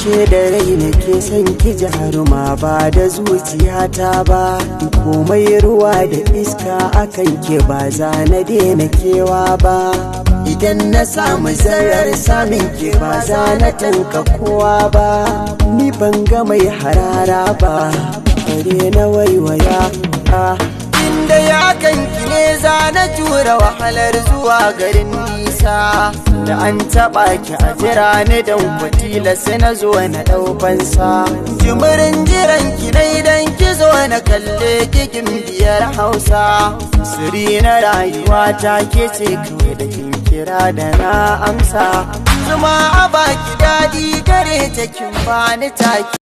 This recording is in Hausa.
ashe da rai nake son ki jaruma ba da zuciyata ba, komai ruwa da iska akan ki ba za na daina kewa ba, idan na samu zarar samin ki ba za na tanka kowa ba, ni ban ga mai harara ba bare na waiwaya. Inda ya kanki ne za na jura wahalar zuwa garin nisa, da an taɓa ki a jira ni dan kwatila sai na zo na ɗaukansa, jimirin jiran ki na idan ki zo na kalle kikin biyar Hausa, siri na rayuwa ta ke ce kawai da kin kira da na amsa, zuma a baki daɗi gare ta kin bani taki.